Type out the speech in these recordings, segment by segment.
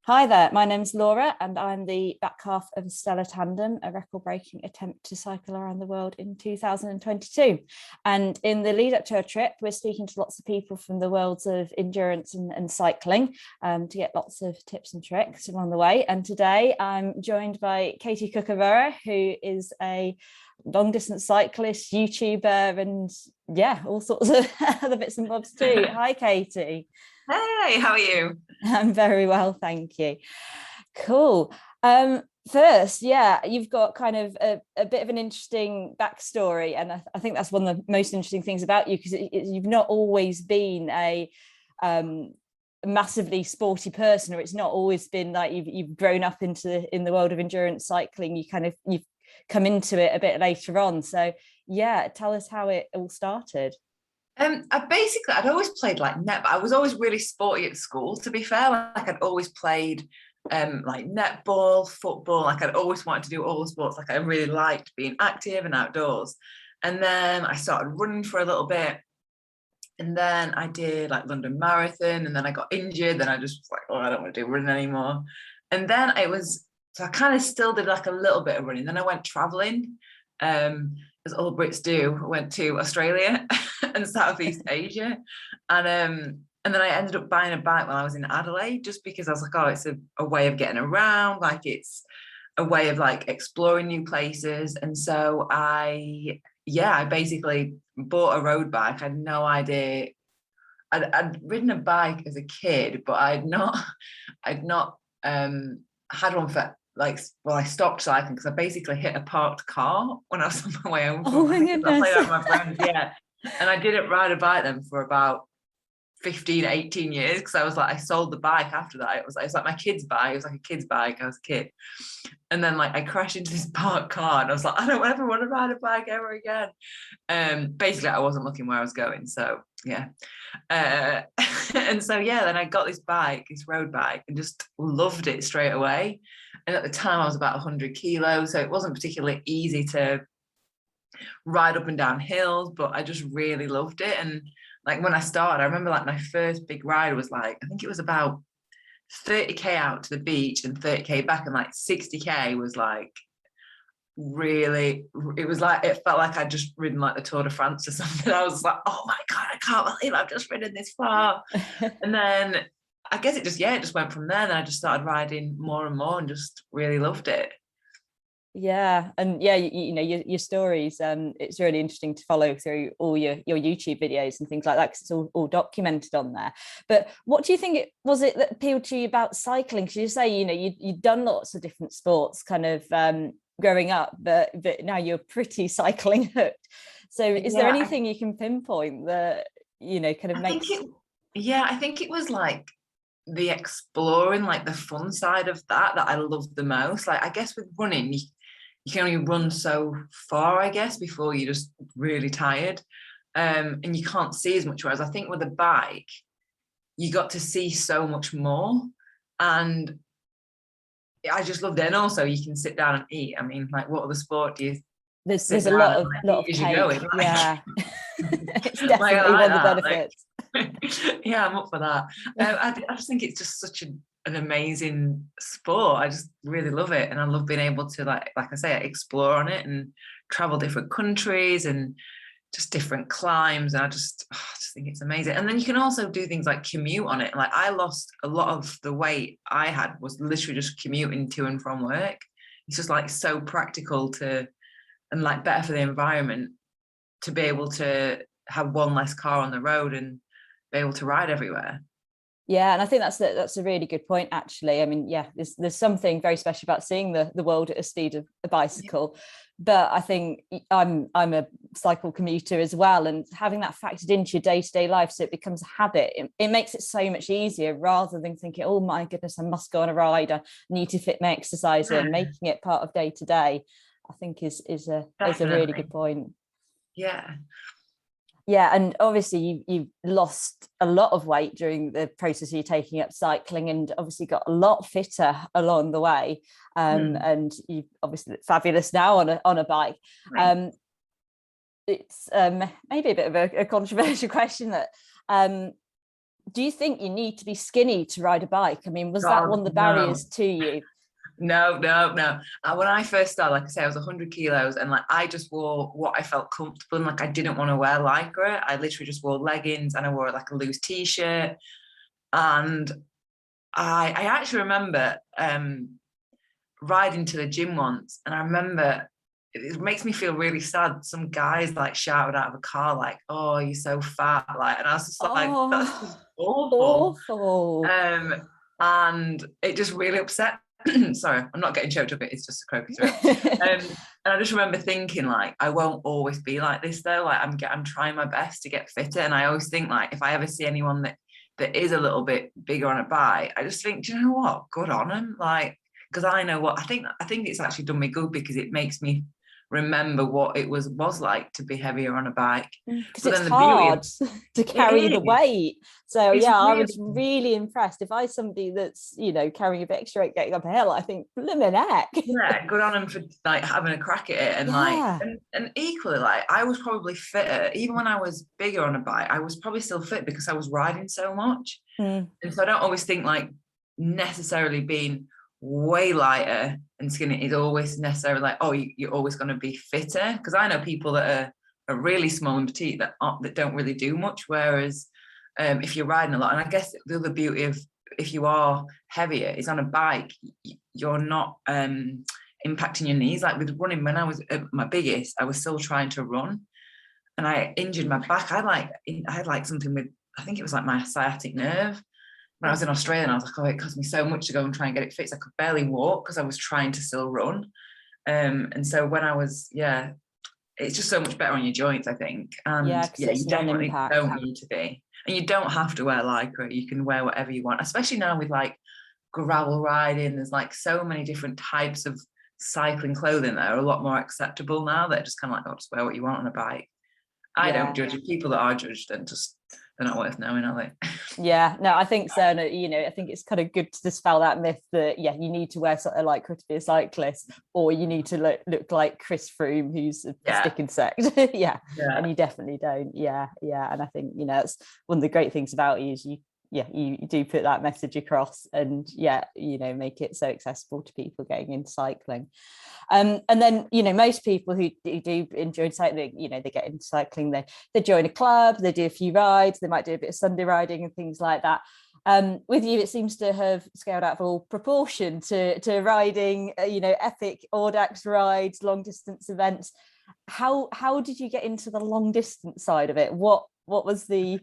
Hi there, my name's Laura and I'm the back half of Stellar Tandem, a record-breaking attempt to cycle around the world in 2022. And in the lead up to our trip, we're speaking to lots of people from the worlds of endurance and cycling to get lots of tips and tricks along the way. And today I'm joined by Katie Kookaburra, who is a long distance cyclist, YouTuber, and yeah, all sorts of other bits and bobs too. Hi, Katie. Hey, how are you? I'm very well, thank you. Cool. First, yeah, you've got kind of a bit of an interesting backstory, and I think that's one of the most interesting things about you, because you've not always been a massively sporty person, or it's not always been like you've grown up in the world of endurance cycling. You've come into it a bit later on. So yeah, tell us how it all started. I'd always played like net. I was always really sporty at school, to be fair. Like I'd always played like netball, football. Like I'd always wanted to do all the sports. Like I really liked being active and outdoors. And then I started running for a little bit. And then I did like London Marathon, and then I got injured. Then I just was like, oh, I don't want to do running anymore. And then so I kind of still did like a little bit of running. Then I went traveling. As all Brits do, I went to Australia and Southeast Asia, and then I ended up buying a bike when I was in Adelaide, just because I was like, oh, it's a way of getting around, like it's a way of like exploring new places. And so I basically bought a road bike. I had no idea. I'd ridden a bike as a kid, but I'd not had one for I stopped cycling because I basically hit a parked car when I was on my way home Oh from my I goodness. played out with my friends, yeah. And I didn't ride a bike then for about 15, 18 years, because I was like, I sold the bike after that. It was like my kid's bike. It was like a kid's bike. I was a kid. And then like I crashed into this parked car and I was like, I don't ever want to ride a bike ever again. Basically I wasn't looking where I was going. So yeah. And so yeah, then I got this road bike, and just loved it straight away. And at the time I was about 100 kilos, so it wasn't particularly easy to ride up and down hills, but I just really loved it. And like when I started, I remember like my first big ride was like, I think it was about 30k out to the beach and 30k back, and like 60k was like really, it felt like I'd just ridden like the Tour de France or something. I was like, oh my god, I can't believe I've just ridden this far. And then I guess it just went from there. And I just started riding more and more and just really loved it. Yeah, and yeah, you know your stories. It's really interesting to follow through all your YouTube videos and things like that, because it's all documented on there. But what do you think it that appealed to you about cycling? Because you say you'd done lots of different sports, kind of growing up, but now you're pretty cycling hooked. So, is there anything you can pinpoint that kind of makes? I think it was like the exploring, like the fun side of that I loved the most. Like I guess with running, you can only run so far, I guess, before you're just really tired, and you can't see as much. Whereas I think with a bike, you got to see so much more, and I just loved it. And also, you can sit down and eat. I mean, like, what other sport do you? There's a lot of cake. Yeah, it's definitely one of the benefits. Yeah, I'm up for that. I just think it's just such an amazing sport. I just really love it, and I love being able to like I say, explore on it and travel different countries and just different climbs. And I just think it's amazing. And then you can also do things like commute on it. Like I lost a lot of the weight I had was literally just commuting to and from work. It's just like so practical and like better for the environment to be able to have one less car on the road and be able to ride everywhere. Yeah, and I think that's a really good point, actually. I mean, yeah, there's something very special about seeing the world at a speed of a bicycle. Yeah. But I think I'm a cycle commuter as well, and having that factored into your day-to-day life, so it becomes a habit. It makes it so much easier, rather than thinking, oh my goodness, I must go on a ride, I need to fit my exercise in. Making it part of day to day, I think is a really good point. Yeah. Yeah, and obviously you've lost a lot of weight during the process of you taking up cycling, and obviously got a lot fitter along the way. And you obviously look fabulous now on a bike. Right. It's maybe a bit of a controversial question that do you think you need to be skinny to ride a bike? I mean, was that God, one of the no. barriers to you? No. When I first started, like I say, I was 100 kilos, and like I just wore what I felt comfortable in. Like I didn't want to wear lycra. I literally just wore leggings, and I wore like a loose t-shirt. And I actually remember riding to the gym once, and I remember it makes me feel really sad. Some guys like shouted out of a car, like, "Oh, you're so fat!" Like, and I was just like, "That's just awful." Awful. And it just really upset. Sorry, I'm not getting choked up. It's just a croaky throat. And I just remember thinking, like, I won't always be like this though. Like, I'm trying my best to get fitter, and I always think, like, if I ever see anyone that is a little bit bigger on a bike, I just think, do you know what? Good on them. Like, because I know what I think it's actually done me good, because it makes me remember what it was like to be heavier on a bike. Because But it's then the beauty hard to carry the weight. So it's yeah, I really, was really impressed. If I somebody that's, you know, carrying a bit extra weight getting up a hill, I think, blimmin' heck. yeah, good on them for like having a crack at it. And like, Yeah. and equally, like, I was probably fitter even when I was bigger on a bike. I was probably still fit because I was riding so much. Mm. And so I don't always think like necessarily being way lighter and skinny is always necessarily like, oh, you're always going to be fitter. Because I know people that are really small and petite that don't really do much. Whereas if you're riding a lot, and I guess the other beauty of if you are heavier is on a bike, you're not impacting your knees. Like with running, when I was at my biggest, I was still trying to run, and I injured my back. I had like something with, I think it was like my sciatic nerve. When I was in Australia, and I was like, oh, it cost me so much to go and try and get it fixed. I could barely walk because I was trying to still run. And so when I was, yeah, it's just so much better on your joints, I think. And Yeah, because yeah, it's you definitely non-impact. don't need to be. And you don't have to wear lycra. You can wear whatever you want, especially now with like gravel riding. There's like so many different types of cycling clothing that are a lot more acceptable now. They're just kind of like, oh, just wear what you want on a bike. I don't judge. People that are judged, then they're not worth knowing, are they? Yeah, no, I think so. And, you know, I think it's kind of good to dispel that myth that, yeah, you need to wear something like to be a cyclist, or you need to look like Chris Froome, who's a stick insect. yeah, and you definitely don't. Yeah. And I think, you know, it's one of the great things about you is you do put that message across, and you know, make it so accessible to people getting into cycling. And then, you know, most people who do enjoy cycling, you know, they get into cycling, they join a club, they do a few rides, they might do a bit of Sunday riding and things like that. With you, it seems to have scaled out of all proportion to riding, you know, epic Audax rides, long distance events. How did you get into the long distance side of it? What was the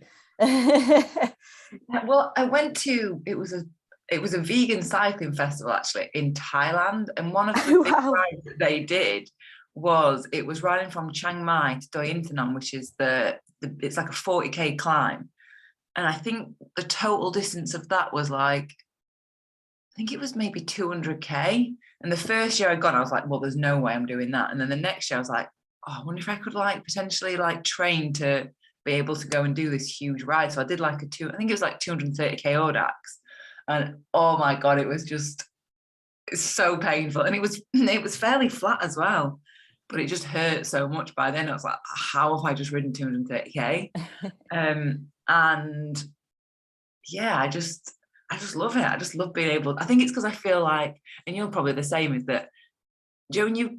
Well, I went to, it was a vegan cycling festival actually in Thailand, and one of the big rides that they did was, it was riding from Chiang Mai to Doi Inthanon, which is it's like a 40k climb, and I think the total distance of that was like, I think it was maybe 200k. And the first year I'd gone, I was like, well, there's no way I'm doing that. And then the next year I was like, oh, I wonder if I could like potentially like train to be able to go and do this huge ride. So I did like I think it was like 230k Audax. And oh my God, it's so painful. And it was fairly flat as well, but it just hurt so much by then. I was like, how have I just ridden 230k? And yeah, I just love it. I just love being able, I think it's because I feel like, and you're probably the same, is that, Joe, when you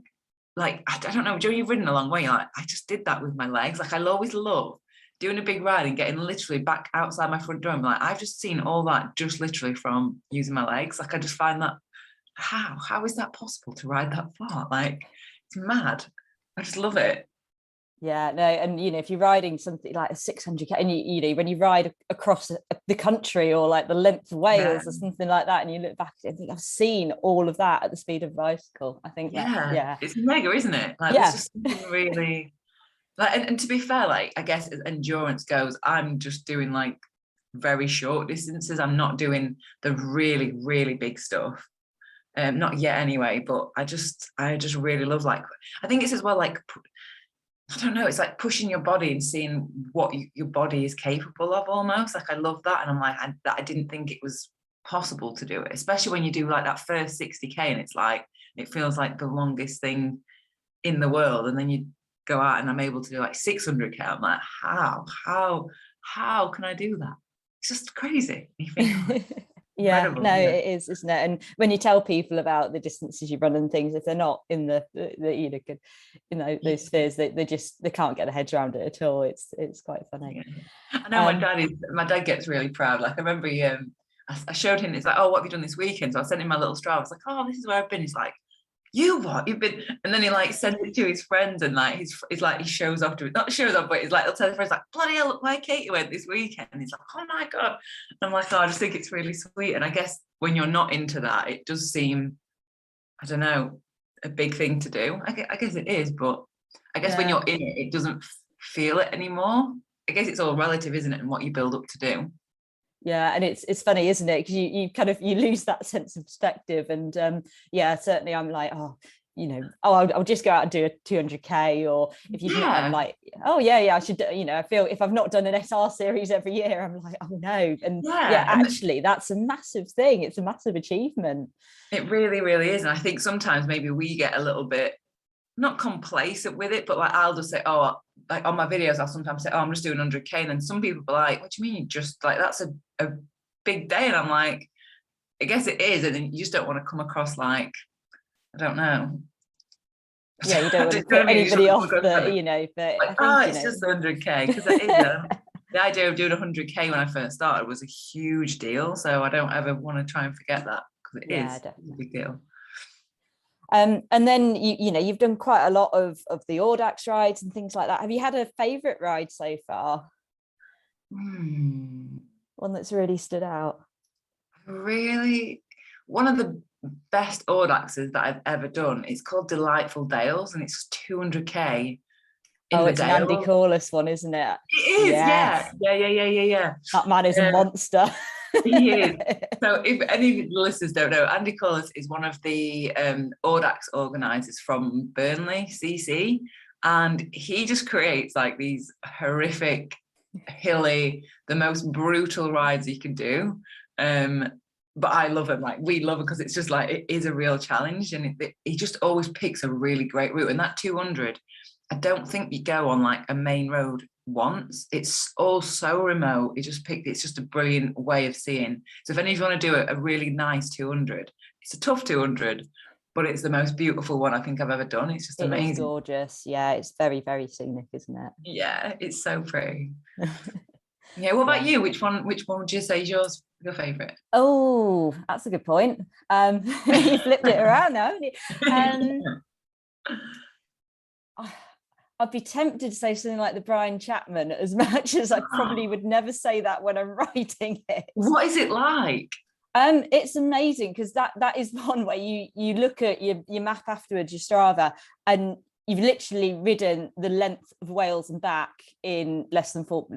like, I don't know, Joe, you've ridden a long way. You're like, I just did that with my legs. Like, I'll always love doing a big ride and getting literally back outside my front door. I'm like, I've just seen all that just literally from using my legs. Like, I just find that, how is that possible to ride that far? Like, it's mad. I just love it. Yeah, no, and you know, if you're riding something like a 600k, and you know, when you ride across the country, or like the length of Wales or something like that, and you look back and think, I've seen all of that at the speed of a bicycle. I think it's mega, isn't it? Like, there's just something really like, and to be fair, like, I guess as endurance goes, I'm just doing like very short distances. I'm not doing the really, really big stuff. Not yet anyway, but I just really love, like, I think it's as well, like, I don't know, it's like pushing your body and seeing what your body is capable of almost. Like, I love that. And I'm like, I didn't think it was possible to do it, especially when you do like that first 60k and it's like, it feels like the longest thing in the world. And then you go out and I'm able to do like 600k. I'm like, how can I do that? it's just crazy. You think, oh, yeah, incredible, no, yeah. it is, isn't it? And when you tell people about the distances you run and things, if they're not in the those spheres, they can't get their heads around it at all. It's quite funny. Yeah. I know my dad gets really proud. Like I remember I showed him, it's like, oh, what have you done this weekend? So I sent him my little Strava. I was like, oh, this is where I've been. He's like, you what? You've been, and then he like sends it to his friends, and like he's like he shows off to it, not shows off, but he's like, he'll tell his friends like, bloody hell, look where Katie went this weekend. And he's like, oh my god. And I'm like, oh, I just think it's really sweet. And I guess when you're not into that, it does seem, I don't know, a big thing to do. I guess it is, but I guess when you're in it, it doesn't feel it anymore. I guess it's all relative, isn't it, and what you build up to do. Yeah, and it's funny, isn't it? Because you kind of you lose that sense of perspective, and yeah, certainly I'm like, oh, I'll just go out and do a 200k, or if you've not, I'm like, oh yeah, I should, I feel if I've not done an SR series every year, I'm like, oh no, and yeah, actually that's a massive thing. It's a massive achievement. It really, really is, and I think sometimes maybe we get a little bit not complacent with it, but like I'll just say, oh, like on my videos, I'll sometimes say, oh, I'm just doing 100k, and then some people are like, what do you mean? Just like that's a big day, and I'm like, I guess it is, and then you just don't want to come across like, I don't know. Yeah, you don't want to put anybody off, but but like, I think, it's just 100k, because it is. The idea of doing 100k when I first started was a huge deal, so I don't ever want to try and forget that, because it is definitely a big deal. And then you've done quite a lot of the Audax rides and things like that. Have you had a favorite ride so far? One that's really stood out? Really, one of the best Audaxes that I've ever done. It's called Delightful Dales, and it's 200k. It's an Andy Corliss one, isn't it? It is, yeah. That man is a monster. He is. So if any of the listeners don't know, Andy Corliss is one of the Audax organisers from Burnley, CC, and he just creates like these horrific, hilly, the most brutal rides you can do. But I love him, like we love it, because it's just like, it is a real challenge, and he just always picks a really great route. And that 200, I don't think you go on like a main road once. It's all so remote. It's just a brilliant way of seeing. So if any of you want to do a really nice 200, it's a tough 200, but it's the most beautiful one I think I've ever done. It's just amazing. It's gorgeous. Yeah, it's very, very scenic, isn't it? Yeah, it's so pretty. Yeah, what about you? Which one would you say is your favorite? Oh, that's a good point. You flipped it around now, haven't you? I'd be tempted to say something like the Brian Chapman, as much as I probably would never say that when I'm writing it. What is it like? It's amazing, because that is one where you look at your map afterwards, your Strava, and you've literally ridden the length of Wales and back in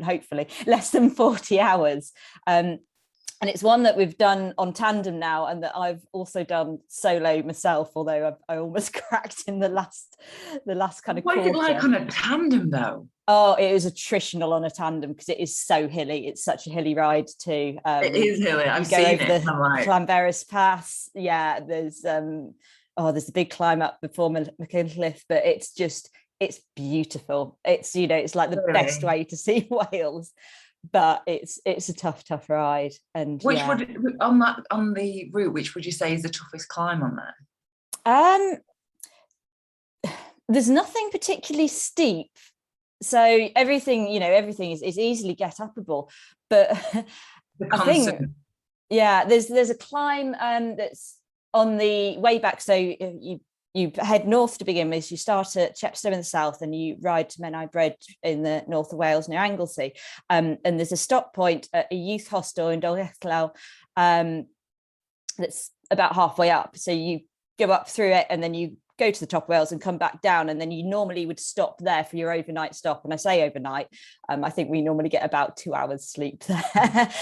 hopefully less than 40 hours. And it's one that we've done on tandem now, and that I've also done solo myself, although I almost cracked in the last kind of quarter. What is it like on a tandem though? Oh, it is attritional on a tandem, because it is so hilly. It's such a hilly ride too. It is hilly. I've seen it. The Llanberis Pass. Yeah, there's a big climb up before Machynlleth, but it's beautiful. It's it's like the best way to see Wales. But it's a tough ride. And which would on the route, which would you say is the toughest climb on there? There's nothing particularly steep, so everything is easily get upable, but I think there's a climb that's on the way back. So you head north to begin with. You start at Chepstow in the south, and you ride to Menai Bridge in the north of Wales near Anglesey. And there's a stop point at a youth hostel in Dolgellau that's about halfway up. So you go up through it, and then you go to the top of Wales and come back down. And then you normally would stop there for your overnight stop. And I say overnight, I think we normally get about 2 hours sleep there.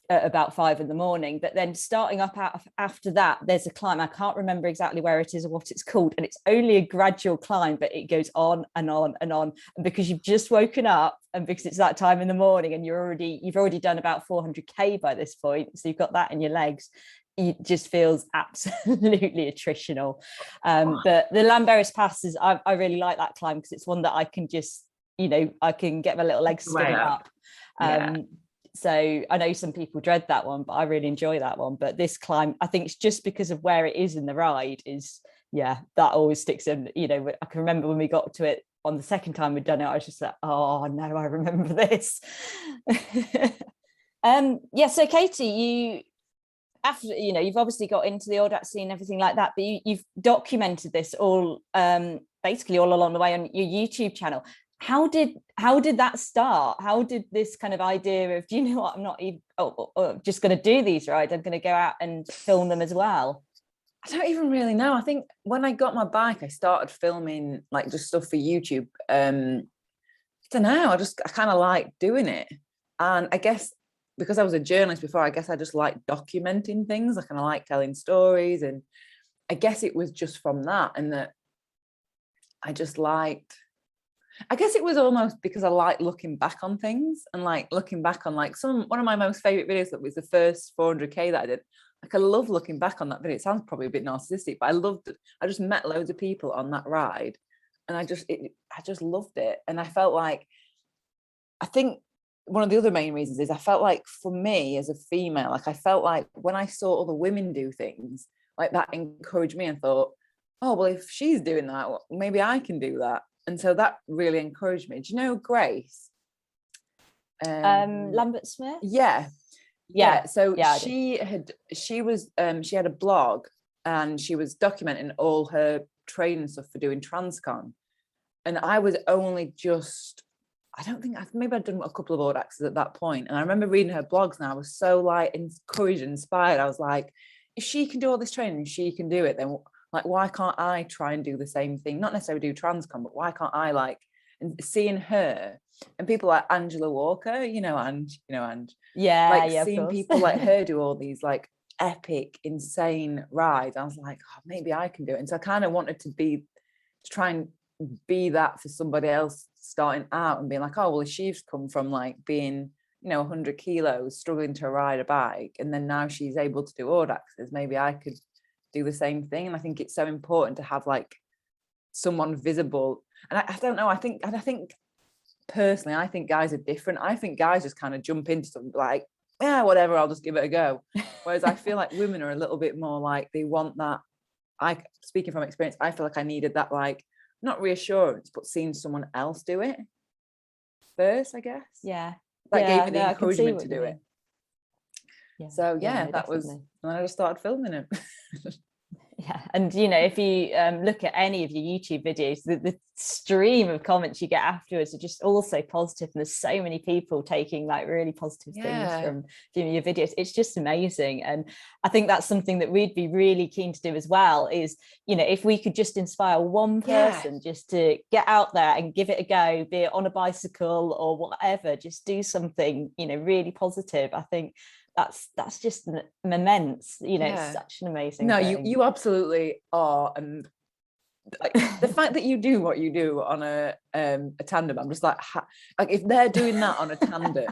At about 5 a.m, but then starting up after that, there's a climb. I can't remember exactly where it is or what it's called, and it's only a gradual climb, but it goes on and on and on. And because you've just woken up, and because it's that time in the morning, and you've already done about 400k by this point, so you've got that in your legs, it just feels absolutely attritional. But the Llanberis Pass I really like that climb, because it's one that I can just I can get my little legs stood up. So I know some people dread that one, but I really enjoy that one. But this climb, I think it's just because of where it is in the ride is, yeah, that always sticks in. You know, I can remember when we got to it on the second time we'd done it, I was just like, oh no, I remember this. Yeah, so Katie, you, after, you know, you've obviously got into the Audax scene and everything like that, but you've documented this all basically all along the way on your YouTube channel. How did that start? How did this kind of idea of, do you know what, I'm not even just going to do these rides, I'm going to go out and film them as well? I don't even really know. I think when I got my bike, I started filming like just stuff for YouTube. I don't know, I kind of like doing it. And I guess because I was a journalist before, I guess I just like documenting things. I kind of like telling stories. And I guess it was just from that, and that I just liked, I guess it was almost because I like looking back on things, and like looking back on like one of my most favorite videos that was the first 400k that I did. Like I love looking back on that video. It sounds probably a bit narcissistic, but I loved it. I just met loads of people on that ride, and I just loved it. And I felt like, I think one of the other main reasons is I felt like for me as a female, like I felt like when I saw other women do things, like that encouraged me, and thought, oh, well, if she's doing that, maybe I can do that. And so that really encouraged me. Do you know Grace? Lambert Smith? Yeah. So yeah, she had a blog, and she was documenting all her training stuff for doing Transcon. And I was only just, maybe I'd done a couple of Audaxes at that point. And I remember reading her blogs, and I was so like encouraged and inspired. I was like, if she can do all this training, she can do it, then like, why can't I try and do the same thing? Not necessarily do Transcon, but why can't I, like, and seeing her and people like Angela Walker, and seeing people like her do all these like epic, insane rides. I was like, oh, maybe I can do it. And so I kind of wanted to try and be that for somebody else starting out, and being like, oh, well, if she's come from like being 100 kilos struggling to ride a bike, and then now she's able to do Audaxes, maybe I could do the same thing. And I think it's so important to have like someone visible. And I don't know, I think personally, I think guys are different. I think guys just kind of jump into something like, yeah, whatever, I'll just give it a go. Whereas I feel like women are a little bit more like, they want that. Speaking from experience, I feel like I needed that, like, not reassurance, but seeing someone else do it first, I guess. Yeah. That gave me the encouragement to do it. Yeah. So yeah, no, that was, and I just started filming it. Yeah, and if you look at any of your YouTube videos, the stream of comments you get afterwards are just all so positive, and there's so many people taking like really positive things from viewing your videos. It's just amazing. And I think that's something that we'd be really keen to do as well, is if we could just inspire one person just to get out there and give it a go, be it on a bicycle or whatever, just do something really positive. I think that's just immense. It's such an amazing thing. You absolutely are. And like, the fact that you do what you do on a tandem, I'm just like if they're doing that on a tandem,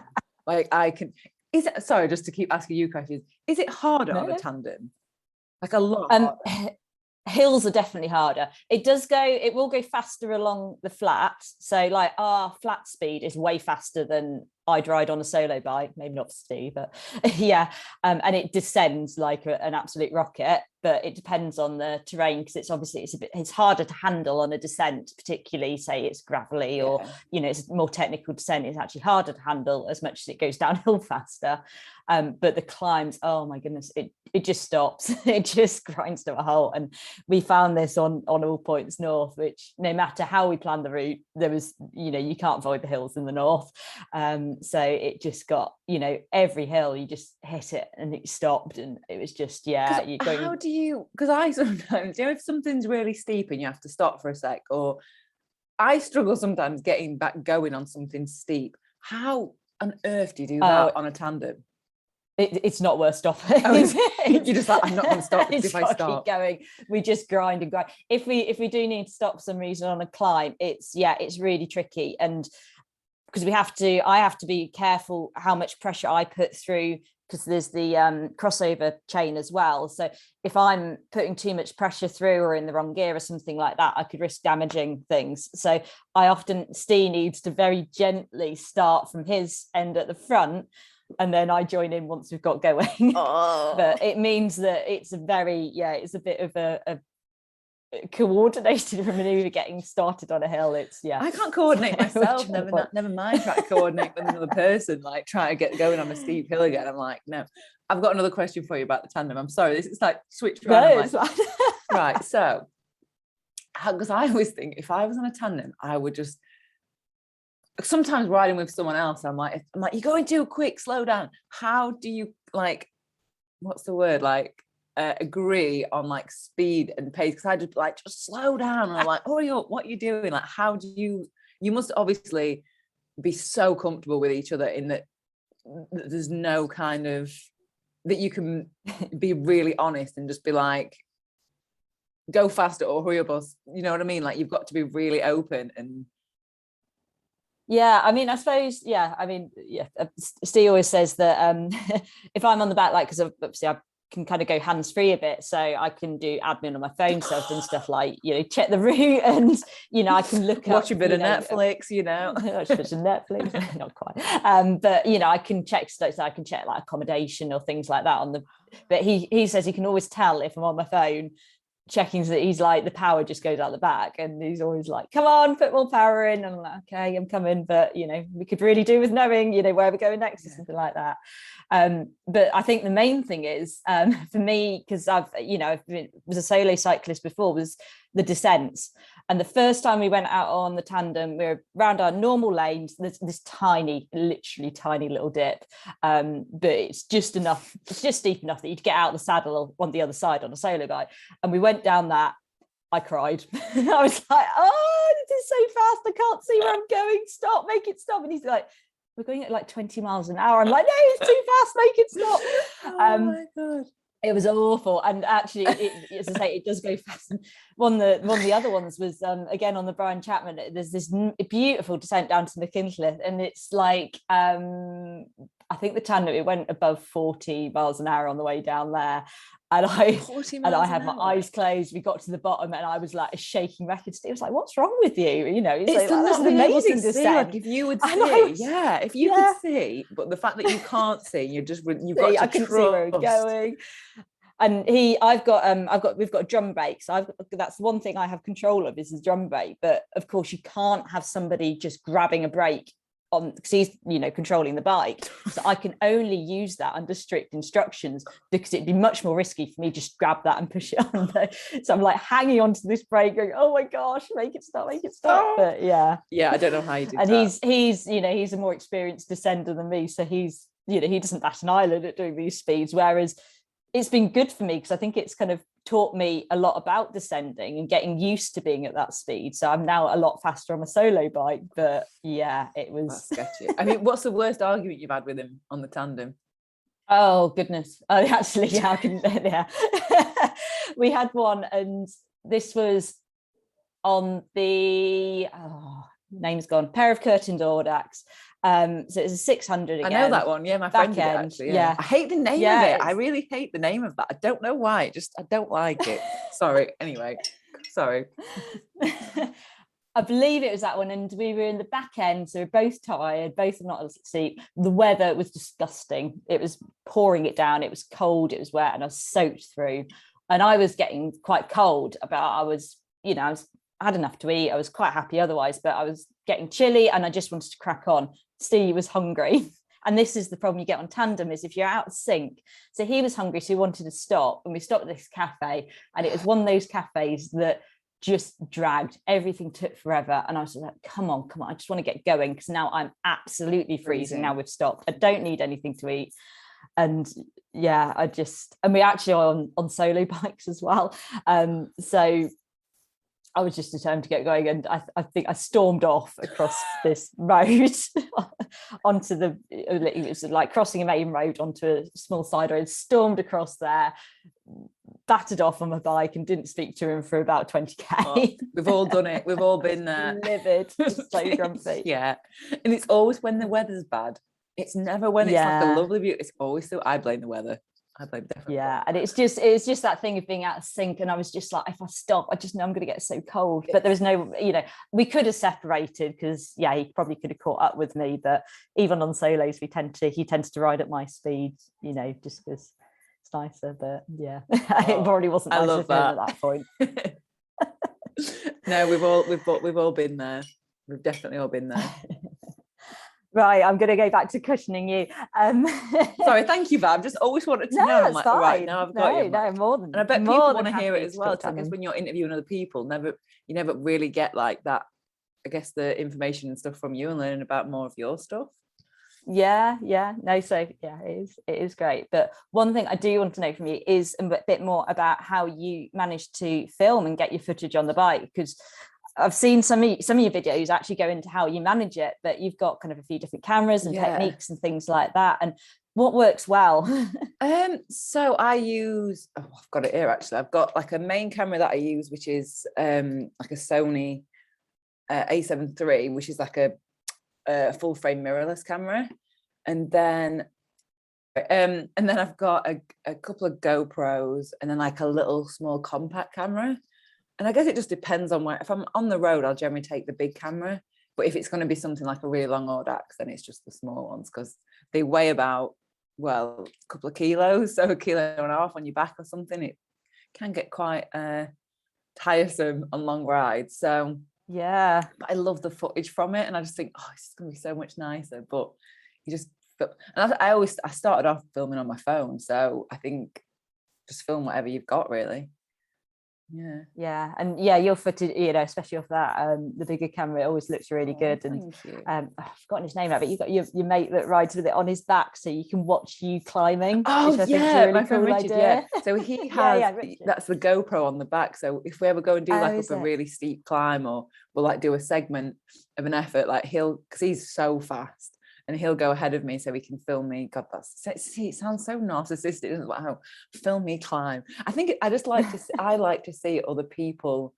like I can. Is it, sorry, just to keep asking you questions, is it harder on a tandem, like a lot harder? Hills are definitely harder. It will go faster along the flat, so like our flat speed is way faster than I'd ride on a solo bike, maybe not for Steve, but yeah. And it descends like an absolute rocket, but it depends on the terrain, because it's harder to handle on a descent, particularly say it's gravelly or it's a more technical descent. It's actually harder to handle as much as it goes downhill faster. But the climbs, oh my goodness, it just stops. It just grinds to a halt. And we found this on All Points North, which no matter how we planned the route, there was you can't avoid the hills in the north. So it just got every hill you just hit it and it stopped, and it was just how do you, because I sometimes if something's really steep and you have to stop for a sec, or I struggle sometimes getting back going on something steep. How on earth do you do that on a tandem? It's not worth stopping. You're just like, I'm not going to stop, because if I stop, keep going, we just grind and grind. If we do need to stop for some reason on a climb, it's really tricky. And because I have to be careful how much pressure I put through, because there's the crossover chain as well. So if I'm putting too much pressure through or in the wrong gear or something like that, I could risk damaging things. So Steve needs to very gently start from his end at the front, and then I join in once we've got going. Oh. But it means that it's a bit of a coordinated maneuver getting started on a hill. I can't coordinate myself, never mind trying to coordinate with another person, like trying to get going on a steep hill again. I'm like, no. I've got another question for you about the tandem. I'm sorry, this is like switched around. Right, so because I always think if I was on a tandem, I would just, sometimes riding with someone else, I'm like, you're going too quick, slow down. How do you, like, what's the word, like agree on like speed and pace? Because I just slow down, and I'm like, hurry up, what are you doing? Like, how do you must obviously be so comfortable with each other in that there's no kind of, that you can be really honest and just be like, go faster or hurry up, or you know what I mean? Like, you've got to be really open. And yeah, I mean, I suppose, Steve always says that if I'm on the back, like, because obviously I can kind of go hands-free a bit, so I can do admin on my phone, so I've done stuff like, check the route, and I can watch a bit of Netflix, watch a bit of Netflix, not quite, but I can check stuff, so I can check like accommodation or things like that on the, but he says he can always tell if I'm on my phone checking, that he's like, the power just goes out the back, and he's always like, come on, put more power in. I'm like, okay, I'm coming, but we could really do with knowing where we're going next, or something like that. But I think the main thing is, for me, because was a solo cyclist before, was the descents. And the first time we went out on the tandem, we were around our normal lanes. There's this literally tiny little dip, but it's just steep enough that you'd get out the saddle on the other side on a solo bike. And we went down that. I cried. I was like, oh, this is so fast, I can't see where I'm going. Stop, make it stop. And he's like, we're going at like 20 miles an hour. I'm like, no, it's too fast, make it stop. Oh my God. It was awful. And actually, as I say, it does go fast. And one of the other ones was, again, on the Brian Chapman, there's this beautiful descent down to McKinley. And it's like, I think the tandem, it went above 40 miles an hour on the way down there. And I had my eyes closed. We got to the bottom, and I was like a shaking wreck. It was like, "What's wrong with you?" It's like, that's an amazing descent. Like, if you would see, if you could see, but the fact that you can't see, you've got to I couldn't see where we're going. And we've got a drum brake, so that's one thing I have control of, is the drum brake. But of course, you can't have somebody just grabbing a brake on, because he's controlling the bike, so I can only use that under strict instructions, because it'd be much more risky for me to just grab that and push it on there. So I'm like hanging onto this brake going, oh my gosh, make it stop. But yeah I don't know how you do that. And he's a more experienced descender than me, so he's he doesn't bat an eyelid at doing these speeds, whereas it's been good for me, because I think it's kind of taught me a lot about descending and getting used to being at that speed. So I'm now a lot faster on a solo bike. But yeah, it was sketchy. I mean, what's the worst argument you've had with him on the tandem? Oh goodness. Actually, we had one, and this was on the name's gone, pair of curtained Audax. So it's a 600 again. I know that one. Yeah, my friend did it, actually. Yeah. I hate the name of it. I really hate the name of that. I don't know why. I don't like it. Sorry. Anyway, sorry. I believe it was that one, and we were in the back end, so we're both tired, both not asleep. The weather was disgusting. It was pouring it down. It was cold. It was wet, and I was soaked through. And I was getting quite cold. I had enough to eat. I was quite happy otherwise, but I was getting chilly, and I just wanted to crack on. Steve was hungry, and this is the problem you get on tandem, is if you're out of sync. So he was hungry, so he wanted to stop, and we stopped at this cafe, and it was one of those cafes that just dragged. Everything took forever, and I was like, come on, I just want to get going, because now I'm absolutely freezing. Now we've stopped, I don't need anything to eat. And yeah, and we actually are on solo bikes as well, so I was just determined to get going, and I think I stormed off across this road onto it was like crossing a main road onto a small side road, stormed across there, battered off on my bike, and didn't speak to him for about 20k. Oh, we've all done it. We've all been there. Livid, just so grumpy. Yeah. And it's always when the weather's bad. It's never when it's like a lovely view. It's always I blame the weather. definitely. Yeah, and it's just that thing of being out of sync, and I was just like, if I stop, I just know I'm going to get so cold. But there was no, we could have separated, because he probably could have caught up with me, but even on solos he tends to ride at my speed, just because it's nicer. But yeah, it probably wasn't nice of him at that point. No, we've all been there. We've definitely all been there. Right, I'm going to go back to cushioning you. Sorry, thank you, Val. I've just always wanted to know. I'm like, all right, now I've got you. No, more than. And I bet more people than want to hear it happy as to well. talk So I to guess them. when you're interviewing other people, you never really get like that. I guess the information and stuff from you and learning about more of your stuff. Yeah, no, so yeah, it is great. But one thing I do want to know from you is a bit more about how you managed to film and get your footage on the bike, because I've seen some of your videos actually go into how you manage it, but you've got kind of a few different cameras and techniques and things like that. And what works well? So I use, I've got it here actually. I've got like a main camera that I use, which is like a Sony A7 III, which is like a full frame mirrorless camera. And then I've got a couple of GoPros, and then like a little small compact camera. And I guess it just depends on where. If I'm on the road, I'll generally take the big camera. But if it's going to be something like a really long Audax, then it's just the small ones, because they weigh about, a couple of kilos. So 1.5 kilos on your back or something, it can get quite tiresome on long rides. So yeah, I love the footage from it, and I just think, it's going to be so much nicer. But you just, and I started off filming on my phone, so I think just film whatever you've got, really. Yeah, and your footage, especially off that the bigger camera, it always looks really good. And I've forgotten his name now, but you've got your mate that rides with it on his back, so you can watch you climbing. Which I think is a really cool Richard, idea. So he has that's the GoPro on the back. So if we ever go and do like a really steep climb, or we'll like do a segment of an effort, like because he's so fast, and he'll go ahead of me so he can film me. God, it sounds so narcissistic, doesn't it? How film me climb. I think I just like to I like to see other people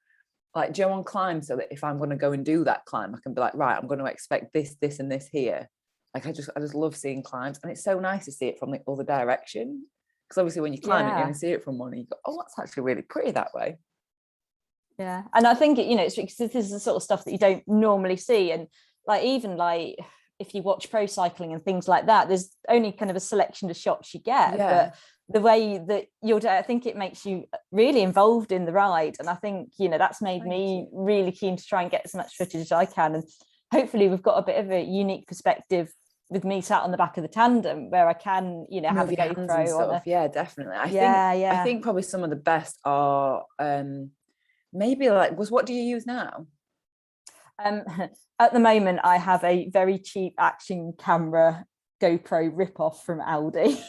like Joe on climb, so that if I'm going to go and do that climb, I can be like, right, I'm going to expect this, this, and this here. Like I just love seeing climbs, and it's so nice to see it from the other direction. Because obviously when you climb it, you only see it from one, and you go, oh, that's actually really pretty that way. Yeah, and I think it's because this is the sort of stuff that you don't normally see, and like even like if you watch pro cycling and things like that, there's only kind of a selection of shots you get, but the way that I think it makes you really involved in the ride. And I think, that's made me really keen to try and get as much footage as I can. And hopefully we've got a bit of a unique perspective with me sat on the back of the tandem, where I can, have a GoPro on. Yeah, definitely. I think probably some of the best are maybe like, what do you use now? At the moment, I have a very cheap action camera GoPro rip-off from Aldi.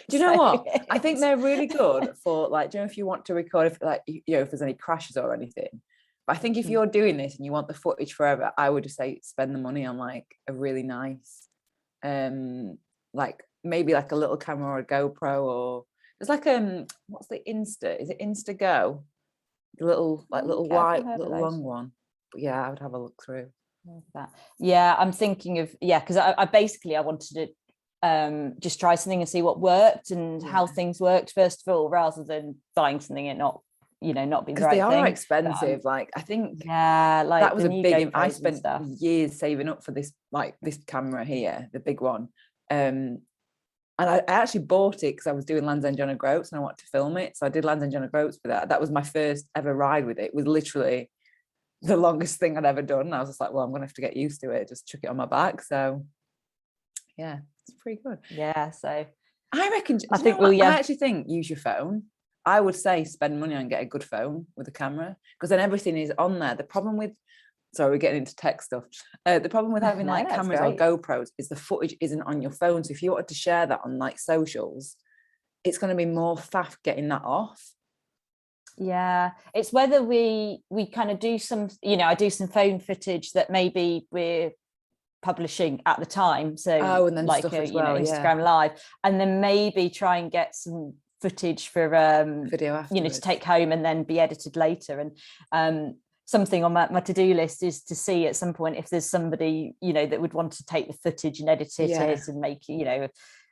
Do you know what? I think they're really good for like, if you want to record if there's any crashes or anything. But I think if you're doing this and you want the footage forever, I would just say spend the money on like a really nice, like maybe like a little camera or a GoPro, or there's like what's the Insta? Is it Insta Go? The little white little long one. But yeah, I would have a look through that. Yeah, I'm thinking of because I basically I wanted to just try something and see what worked and how things worked first of all, rather than buying something and not being the right thing. Because they are expensive. Like I think like that was a big. I spent years saving up for this camera here, the big one. And I actually bought it because I was doing Land's End John O'Groats and I wanted to film it. So I did Land's End John O'Groats for that. That was my first ever ride with it. It was literally the longest thing I'd ever done. And I was just like, well, I'm going to have to get used to it. Just chuck it on my back. So yeah, it's pretty good. Yeah. So I reckon, I actually think use your phone. I would say spend money on get a good phone with a camera, because then everything is on there. The problem with, sorry, we're getting into tech stuff. The problem with having like cameras or GoPros is the footage isn't on your phone. So if you wanted to share that on like socials, it's going to be more faff getting that off. Yeah, it's whether we kind of do some, I do some phone footage that maybe we're publishing at the time. So and then like stuff as well, Instagram Live, and then maybe try and get some footage for video afterwards, to take home and then be edited later. And something on my to-do list is to see at some point if there's somebody that would want to take the footage and edit it and make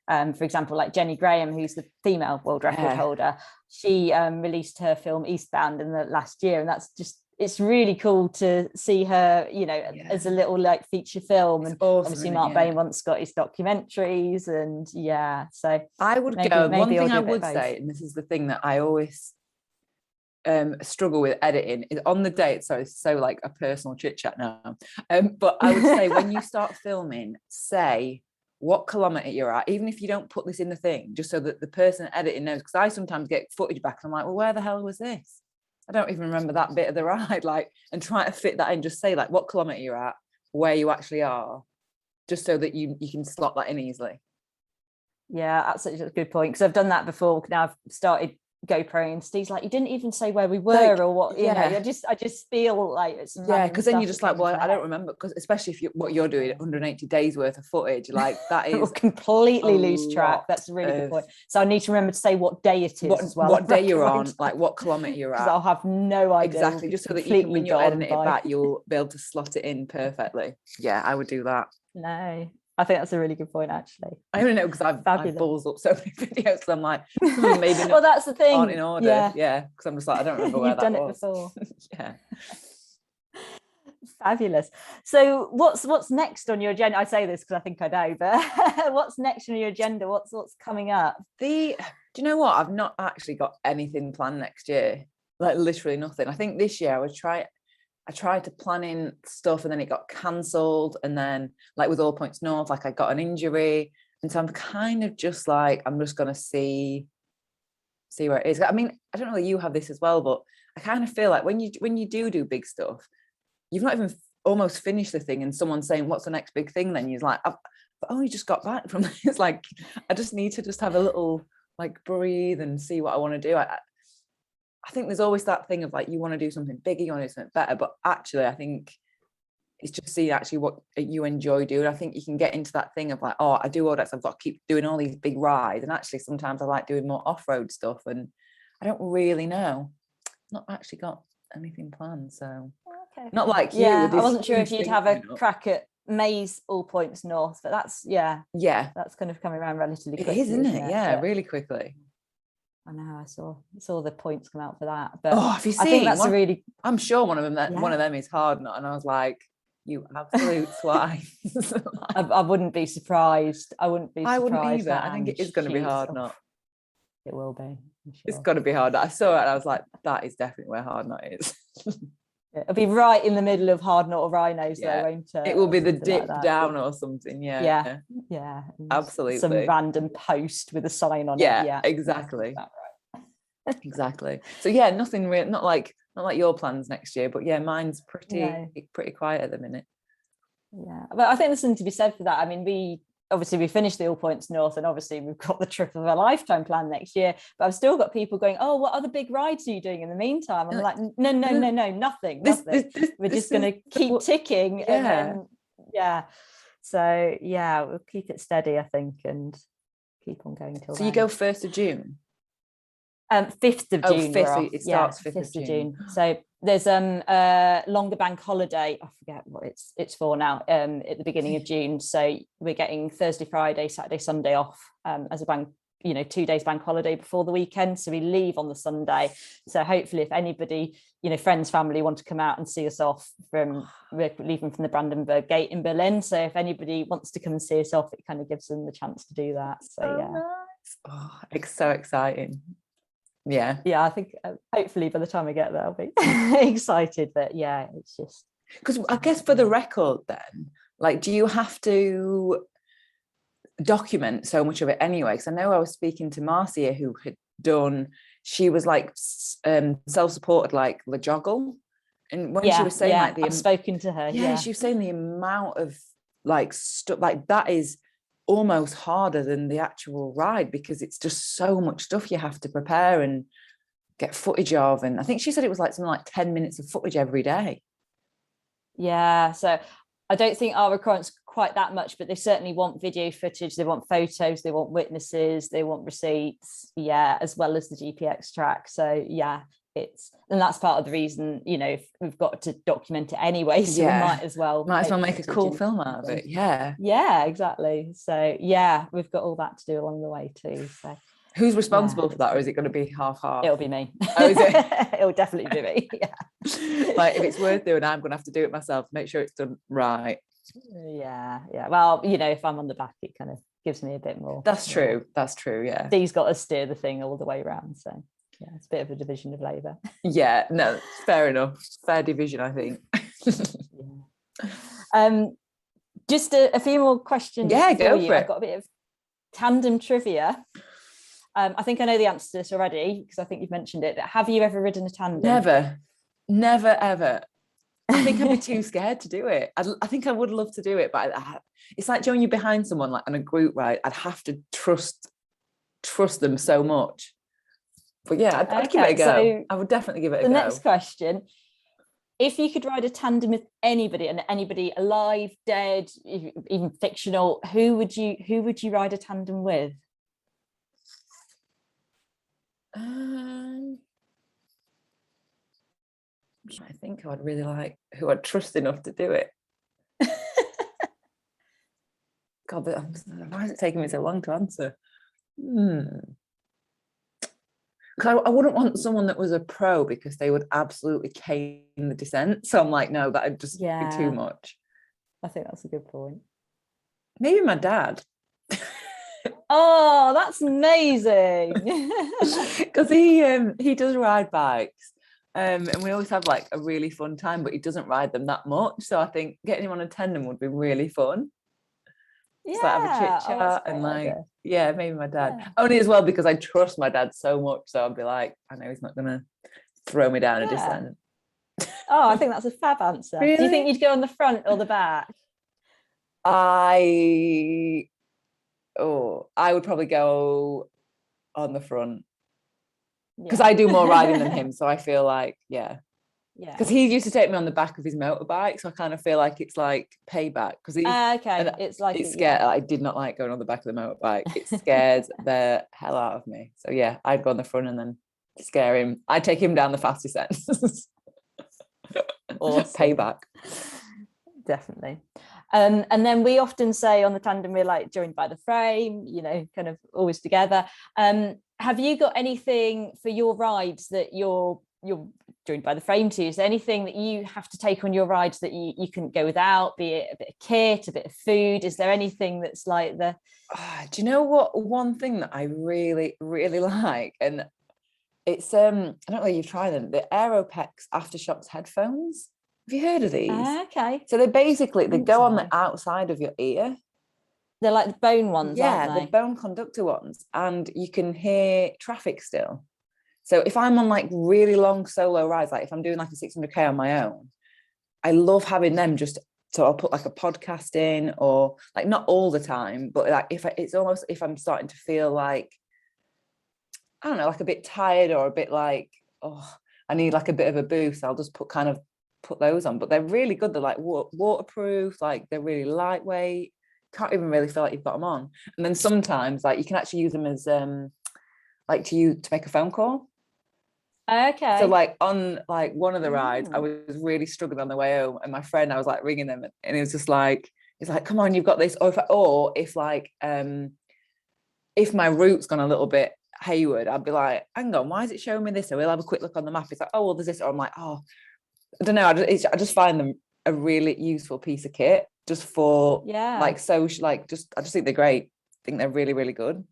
For example, like Jenny Graham, who's the female world record holder, she released her film Eastbound in the last year, and that's just, it's really cool to see her, you know, as a little like feature film. It's and awesome, obviously Mark Bain once got his documentaries, and so I would go. One thing I would say, and this is the thing that I always struggle with editing, is on the day. Sorry, it's so like a personal chit chat now. But I would say when you start filming, say what kilometer you're at, even if you don't put this in the thing, just so that the person editing knows. Because I sometimes get footage back and I'm like, well, where the hell was this? I don't even remember that bit of the ride, like, and try to fit that in. Just say like what kilometer you're at, where you actually are, just so that you can slot that in easily. Yeah, that's such a good point, because I've done that before. Now I've started GoPro, and Steve's like, you didn't even say where we were, like, or what, you know. I just feel like it's because then you're just like, well, I don't remember, because especially if what you're doing 180 days worth of footage, like that is will completely lose track. That's a really good point. So I need to remember to say what day it is as well, what day you're on, like what kilometer you're at, because I'll have no idea. Exactly, just so that you can, when you're editing it back, you'll be able to slot it in perfectly. Yeah, I would do that. No, I think that's a really good point, actually. I don't know, because I've balls up so many videos, so I'm like, maybe not, well, that's the thing, aren't in order. Yeah, because I'm just like, I don't remember where you've that done was. it before. Yeah. Fabulous. So what's next on your agenda? I say this because I think I know, but what's next on your agenda? What's coming up? Do you know what? I've not actually got anything planned next year. Like literally nothing. I think this year I tried to plan in stuff, and then it got cancelled. And then like with All Points North, like I got an injury. And so I'm kind of just like, I'm just going to see where it is. I mean, I don't know if you have this as well, but I kind of feel like when you do big stuff, you've not even almost finished the thing, and someone's saying, what's the next big thing? Then you're like, I've only just got back from this. It's like, I just need to just have a little like breathe and see what I want to do. I think there's always that thing of like, you want to do something bigger, you want to do something better, but actually I think it's just see actually what you enjoy doing. I think you can get into that thing of like, oh, I do all that, so I've got to keep doing all these big rides, and actually sometimes I like doing more off-road stuff, and I don't really know, not actually got anything planned. So not like you. I wasn't sure if you'd have a crack at May's All Points North, but that's that's kind of coming around relatively quickly. It is, isn't it? Yeah, really quickly. I know, I saw the points come out for that. But have you seen? I think that's a really, I'm sure one of them is hard nut, and I was like, you absolute swine. I wouldn't be surprised. I wouldn't either. I think it is going to be hard nut. It will be. Sure. It's got to be hard nut. I saw it and I was like, that is definitely where hard nut is. It'll be right in the middle of hard nut or rhinos, though, won't it? It will be the dip like down or something. Yeah. Absolutely. Some random post with a sign on it. Yeah, exactly. Exactly. So yeah, nothing real, not like your plans next year, but yeah, mine's pretty quiet at the minute. Yeah, but I think there's something to be said for that. I mean, we finished the All Points North, and obviously we've got the trip of a lifetime plan next year, but I've still got people going, oh, what other big rides are you doing in the meantime? I'm like, no, nothing. We're just going to keep ticking. And then, so yeah, we'll keep it steady, I think, and keep on going till so then. You go 1st of June? 5th of June. It starts 5th of June. So there's a longer bank holiday. I forget what it's for now. At the beginning of June. So we're getting Thursday, Friday, Saturday, Sunday off as a bank. 2 days bank holiday before the weekend. So we leave on the Sunday. So hopefully, if anybody, friends, family want to come out and see us off, we're leaving from the Brandenburg Gate in Berlin. So if anybody wants to come and see us off, it kind of gives them the chance to do that. So nice. Oh, it's so exciting. Yeah, I think hopefully by the time I get there I'll be excited, but it's just because I guess for the record then, like, do you have to document so much of it anyway? Because I know I was speaking to Marcia, who had done, she was like self-supported, like the joggle, and when she was saying like I've spoken to her, she was saying the amount of like stuff like that is almost harder than the actual ride, because it's just so much stuff you have to prepare and get footage of. And I think she said it was like something like 10 minutes of footage every day. So I don't think our requirements quite that much, but they certainly want video footage, they want photos, they want witnesses, they want receipts, as well as the GPX track. So and that's part of the reason, you know, if we've got to document it anyway, so we might as well make a cool film out of it. Yeah, exactly. So yeah, we've got all that to do along the way too. So who's responsible for that, or is it going to be half? It'll be me. Oh, is it? It'll definitely be me. Yeah. Like, if it's worth doing, I'm going to have to do it myself, make sure it's done right. Yeah. Well, you know, if I'm on the back, it kind of gives me a bit more. That's true. Yeah. Steve's got to steer the thing all the way around, so yeah, it's a bit of a division of labour. Yeah, no, fair enough. Fair division, I think. Yeah. Just a few more questions. Yeah, go for it. I've got a bit of tandem trivia. I think I know the answer to this already because I think you've mentioned it. But have you ever ridden a tandem? Never, ever. I think I'd be too scared to do it. I think I would love to do it, but it's like when you're behind someone, like on a group ride, I'd have to trust them so much. But yeah, I'd give it a go. So I would definitely give it a go. The next question: if you could ride a tandem with anybody, and anybody alive, dead, even fictional, who would you ride a tandem with? I think I would really like who I'd trust enough to do it. God, why is it taking me so long to answer? Because I wouldn't want someone that was a pro, because they would absolutely cane the descent. So I'm like, no, that'd just be too much. I think that's a good point. Maybe my dad. Oh, that's amazing. Because he does ride bikes. And we always have like a really fun time, but he doesn't ride them that much. So I think getting him on a tandem would be really fun. Just like have a chit chat and like, yeah, maybe my dad. Yeah. Only as well because I trust my dad so much. So I'd be like, I know he's not gonna throw me down a descent. Oh, I think that's a fab answer. Really? Do you think you'd go on the front or the back? I would probably go on the front. Because I do more riding than him, so I feel like because he used to take me on the back of his motorbike, so I kind of feel like it's like payback, because it's like it's scared. I did not like going on the back of the motorbike. It scared the hell out of me. So yeah, I'd go on the front and then scare him. I'd take him down the fastest end. Awesome. Payback, definitely. And then we often say on the tandem we're like joined by the frame, you know, kind of always together. Have you got anything for your rides that you're joined by the frame to? Is there anything that you have to take on your rides that you couldn't go without, be it a bit of kit, a bit of food? Is there anything that's like do you know what, one thing that I really, really like, and it's I don't know if you've tried them, the Aeropex Aftershocks headphones. Have you heard of these? Okay. So they go on the outside of your ear. They're like the bone ones, aren't they? The bone conductor ones, and you can hear traffic still. So if I'm on like really long solo rides, like if I'm doing like a 600k on my own, I love having them so I'll put like a podcast in, or like not all the time, but like it's almost if I'm starting to feel like, I don't know, like a bit tired or a bit like, I need like a bit of a boost, I'll just put those on. But they're really good. They're like waterproof, like they're really lightweight. Can't even really feel like you've got them on. And then sometimes like you can actually use them as like to make a phone call. Okay. So like on like one of the rides, I was really struggling on the way home, and my friend, I was like ringing them, and he was just like, he's like, come on, you've got this. Or if like if my route's gone a little bit hayward, I'd be like, hang on, why is it showing me this? So we'll have a quick look on the map. It's like, oh well, there's this. Or I'm like, I don't know. I just find them a really useful piece of kit, just for like social, like I just think they're great. I think they're really, really good.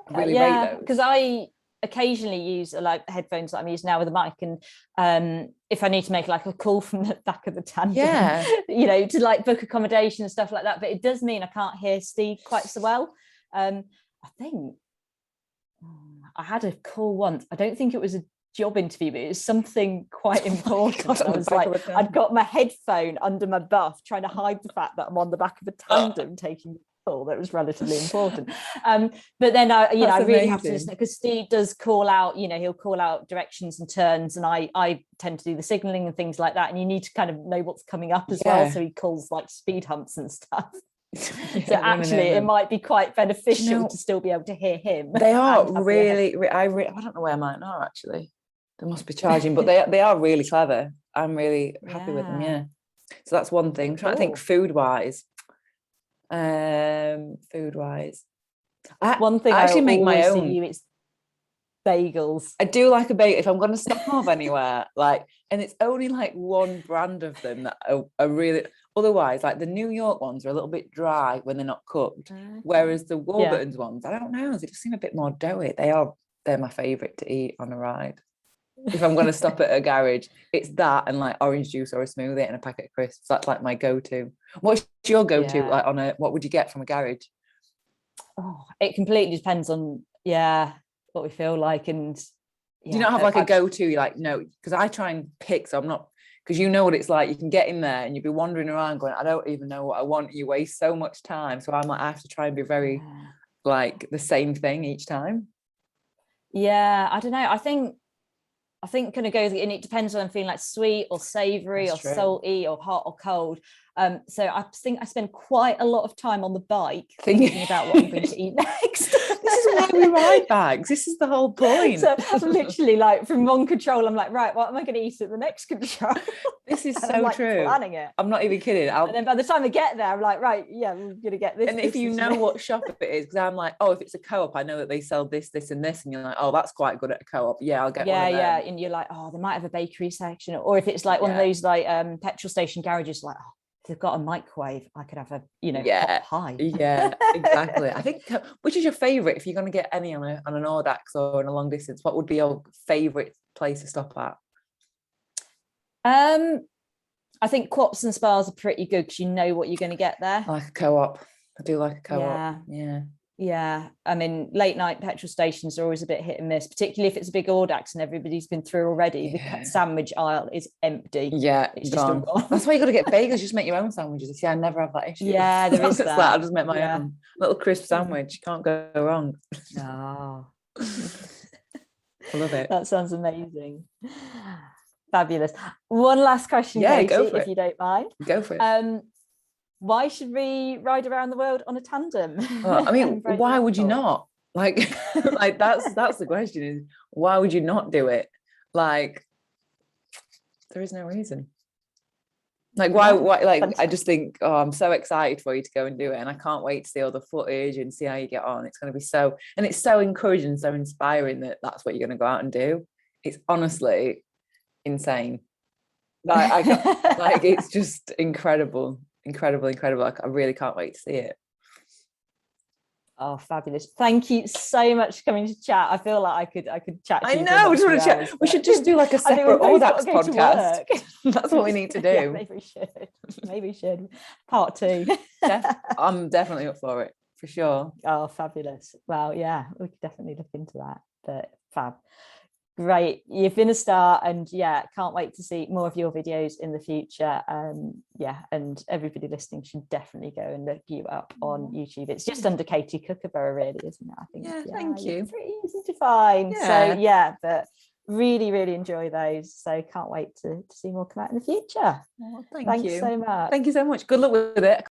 Okay. Really rate those. Because I occasionally use like headphones that I'm using now with a mic, and if I need to make like a call from the back of the tandem, you know, to like book accommodation and stuff like that, but it does mean I can't hear Steve quite so well. I think I had a call once. I don't think it was a job interview, but it was something quite important. I was like, I'd got my headphone under my buff, trying to hide the fact that I'm on the back of a tandem taking a call that was relatively important. But then I really have to listen, because Steve does call out, you know, he'll call out directions and turns, and I tend to do the signaling and things like that, and you need to kind of know what's coming up as well. So he calls like speed humps and stuff. So actually it might be quite beneficial to still be able to hear him. They are really, I don't know where mine are actually. They must be charging, but they are really clever. I'm really happy with them. Yeah. So that's one thing. I'm trying to think food wise. Food wise, One thing I actually make my always own. see you, it's bagels. I do like a bagel if I'm going to stop off anywhere, like, and it's only like one brand of them that are really. Otherwise, like the New York ones are a little bit dry when they're not cooked, whereas the Warburton's ones, I don't know, they just seem a bit more doughy. They're my favourite to eat on a ride. If I'm going to stop at a garage, it's that and like orange juice or a smoothie and a packet of crisps. That's like my go-to. What's your go-to? Like what would you get from a garage? Oh, it completely depends on what we feel like. And do you not have like a go-to? Like, no, because I try and pick, so I'm not, because you know what it's like. You can get in there and you'd be wandering around going, I don't even know what I want. You waste so much time. So I'm like, I have to try and be very like the same thing each time. Yeah, I don't know. I think kind of goes, and it depends on I'm feeling like sweet or savory or salty or hot or cold. So I think I spend quite a lot of time on the bike thinking about what I'm going to eat next. This is why we ride bags. This is the whole point. So literally, like from one control, I'm like, right, what am I going to eat at the next control? This is so I'm, like, true. Planning it. I'm not even kidding. And then by the time I get there, I'm like, right, yeah, we're going to get this. And if you know what shop it is, because I'm like, oh, if it's a co-op, I know that they sell this, this, and this, and you're like, oh, that's quite good at a co-op. Yeah, I'll get one of them. Yeah, and you're like, oh, they might have a bakery section, or if it's like one of those like petrol station garages, like, oh, if they've got a microwave, I could have a hot pie. Yeah, exactly. I think, which is your favorite if you're going to get any on an Audax or on a long distance? What would be your favorite place to stop at? I think co-ops and spas are pretty good because you know what you're going to get there. I like a co-op. I do like a co-op. Yeah. I mean, late night petrol stations are always a bit hit and miss, particularly if it's a big Audax and everybody's been through already. The sandwich aisle is empty. Yeah, it's just all gone. That's why you got to get bagels. Just make your own sandwiches. See, I never have that issue. Yeah, there is that. Like, I'll just make my own little crisp sandwich. Can't go wrong. Oh. I love it. That sounds amazing. Fabulous. One last question, Katie, go for it. if you don't mind. Go for it. Why should we ride around the world on a tandem? Well, I mean, why would you not? Like, like that's the question is, why would you not do it? Like, there is no reason. Like, why like, fantastic. I just think, oh, I'm so excited for you to go and do it. And I can't wait to see all the footage and see how you get on. It's going to be and it's so encouraging, so inspiring that that's what you're going to go out and do. It's honestly insane. Like, like it's just incredible. Like, I really can't wait to see it. Oh, fabulous. Thank you so much for coming to chat. I feel like I could chat to you. I know, we just want to chat. We should just do like a separate Audax podcast. That's what we need to do. Yeah, maybe we should. Part 2. I'm definitely up for it, for sure. Oh, fabulous. Well, yeah, we could definitely look into that. But fab. Great, you've been a star, and can't wait to see more of your videos in the future. And everybody listening should definitely go and look you up on YouTube. It's just under Katie Kookaburra, really, isn't it? I think. Yeah, thank you. Pretty easy to find. So but really, really enjoy those. So can't wait to see more come out in the future. Well, Thanks so much. Thank you so much. Good luck with it.